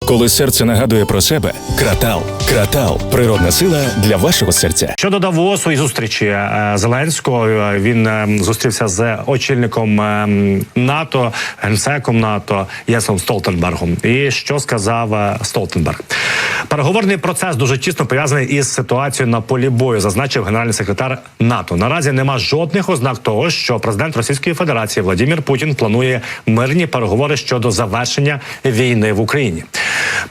Коли серце нагадує про себе, Кратал. Кратал – природна сила для вашого серця. Щодо Давосу і зустрічі Зеленського, він зустрівся з очільником НАТО, генсеком НАТО Єнсом Столтенбергом. І що сказав Столтенберг? Переговорний процес дуже тісно пов'язаний із ситуацією на полі бою, зазначив генеральний секретар НАТО. Наразі нема жодних ознак того, що президент Російської Федерації Владимир Путін планує мирні переговори щодо завершення війни в Україні.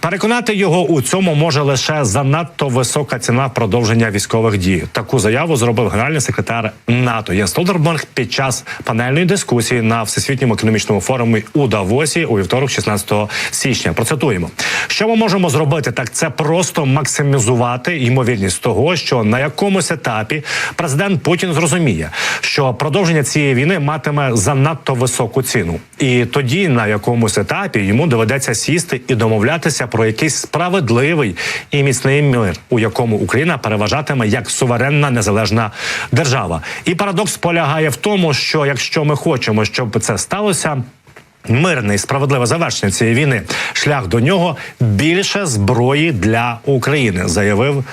Переконати його у цьому може лише занадто висока ціна продовження військових дій. Таку заяву зробив генеральний секретар НАТО Єнс Столтенберг під час панельної дискусії на Всесвітньому економічному форумі у Давосі у вівторок, 16 січня. Процитуємо. Що ми можемо зробити? Так це просто максимізувати ймовірність того, що на якомусь етапі президент Путін зрозуміє, що продовження цієї війни матиме занадто високу ціну. І тоді на якомусь етапі йому доведеться сісти і домовлятися про якийсь справедливий і міцний мир, у якому Україна переважатиме як суверенна незалежна держава. І парадокс полягає в тому, що якщо ми хочемо, щоб це сталося, мирне і справедливе завершення цієї війни, шлях до нього – більше зброї для України, заявив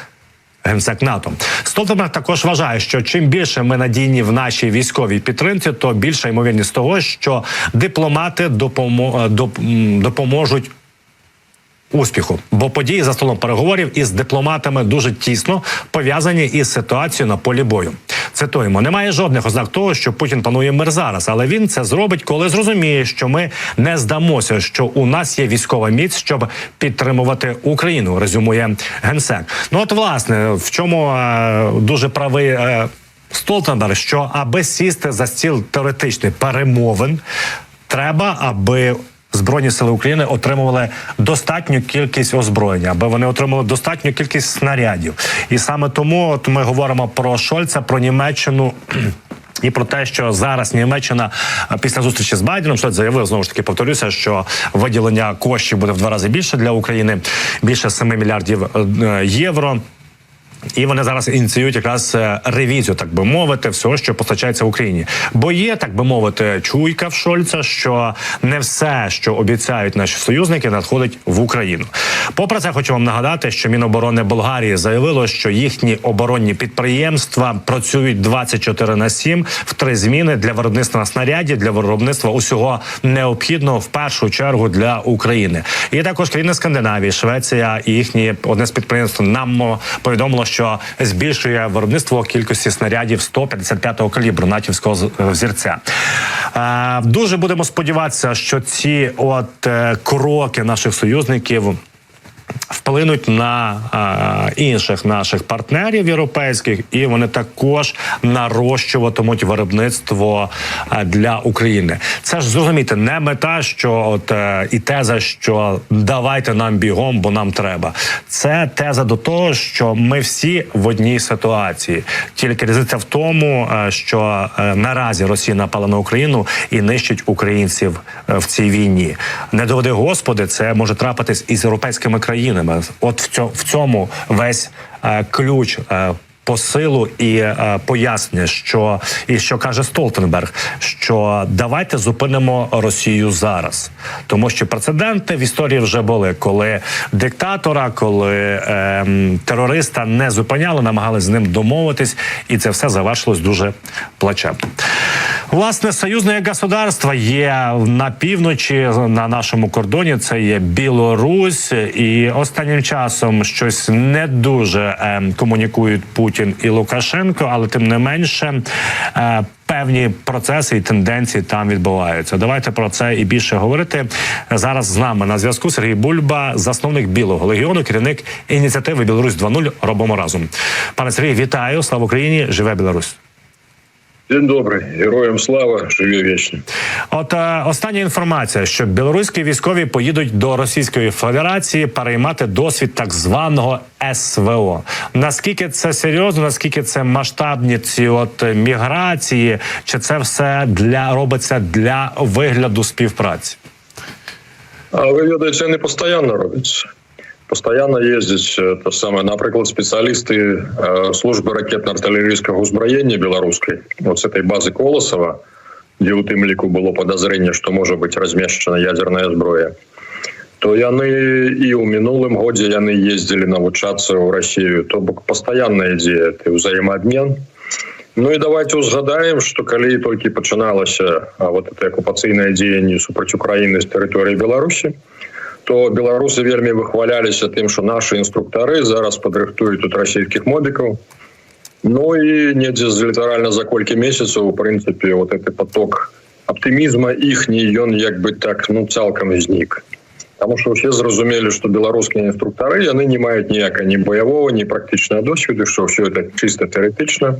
генсек НАТО. Столтенберг також вважає, що чим більше ми надійні в нашій військовій підтримці, то більша ймовірність того, що дипломати допоможуть успіху. Бо події за столом переговорів із дипломатами дуже тісно пов'язані із ситуацією на полі бою. Цитуємо, немає жодних ознак того, що Путін планує мир зараз, але він це зробить, коли зрозуміє, що ми не здамося, що у нас є військова міць, щоб підтримувати Україну, резюмує генсек. Ну от, власне, в чому дуже правий Столтенберг, що аби сісти за стіл теоретичних перемовин, треба, аби Збройні сили України отримували достатню кількість озброєння, аби вони отримали достатню кількість снарядів. І саме тому от ми говоримо про Шольца, про Німеччину і про те, що зараз Німеччина після зустрічі з Байденом Шольц заявив, знову ж таки повторюся, що виділення коштів буде в 2 рази більше для України, більше 7 мільярдів євро. І вони зараз ініціюють якраз ревізію, так би мовити, всього, що постачається в Україні. Бо є, так би мовити, чуйка в Шольца, що не все, що обіцяють наші союзники, надходить в Україну. Попри це, хочу вам нагадати, що Міноборони Болгарії заявило, що їхні оборонні підприємства працюють 24/7 в 3 зміни для виробництва снарядів, для виробництва усього необхідного, в першу чергу, для України. І також країни Скандинавії, Швеція і їхні одне з підприємств нам повідомило, що збільшує виробництво кількості снарядів 155-го калібру натівського взірця. Дуже будемо сподіватися, що ці кроки наших союзників вплинуть на інших наших партнерів європейських, і вони також нарощуватимуть виробництво для України. Це ж, зрозумійте, не мета, що і теза, що давайте нам бігом, бо нам треба. Це теза до того, що ми всі в одній ситуації. Тільки різниця в тому, що наразі Росія напала на Україну і нищить українців в цій війні. Не доведи Господи, це може трапитись із європейськими країнами. От в цьому весь ключ посилу і пояснення, що каже Столтенберг, що давайте зупинимо Росію зараз. Тому що прецеденти в історії вже були, коли диктатора, коли терориста не зупиняли, намагалися з ним домовитись, і це все завершилось дуже плачевно. Власне, союзне государство є на півночі, на нашому кордоні, це є Білорусь, і останнім часом щось не дуже комунікують Путін і Лукашенко, але тим не менше певні процеси і тенденції там відбуваються. Давайте про це і більше говорити. Зараз з нами на зв'язку Сергій Бульба, засновник Білого легіону, керівник ініціативи «Білорусь 2.0. Робимо разом». Пане Сергій, вітаю! Слава Україні! Живе Білорусь! День добрий, героям слава, живі вічно. От остання інформація, що білоруські військові поїдуть до Російської Федерації переймати досвід так званого СВО. Наскільки це серйозно, наскільки це масштабні ці міграції, чи це все робиться для вигляду співпраці? А ви ведаєте, не постійно робиться. Постоянно ездить, наприклад, спеціалісти служби ракетно-артилерійського озброєння білоруської, от з цієї бази Колосова, де у Тимліку було підозріння, що може бути розміщена ядерна зброя, то яны і ў мінулым годзе яны ездзілі навучацца ў Расію, то бок пастаянна ідзе ты ўзаемаабмен. Ну і давайте узгадаем, што калі толькі пачыналася вот это акупацыйнае дзеянне супраць Украіны з тэрыторыі Беларусі, то беларусы вельмі выхваляліся тым, што нашы інструктары зараз падрыхтуюць тут расійскіх модыкаў. Ну і недзе літаральна за колькі месяцаў, у прынцыпе, вот гэты поток аптымізма іхні, ён як бы так, цалкам знік. Таму што ўсе зразумелі, што беларускія інструктары, яны не маюць ніякага ні баявого, ні практычнага досведу, што ўсё это чыста тэарэтычна.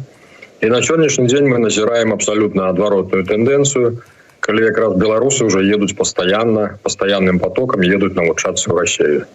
І на сённяшні дзень мы назіраем абсалютна адваротную тэндэнцыю, калі якраз беларусы ўжо едуць пастаянным потокам, едуць навучацца ў Расію.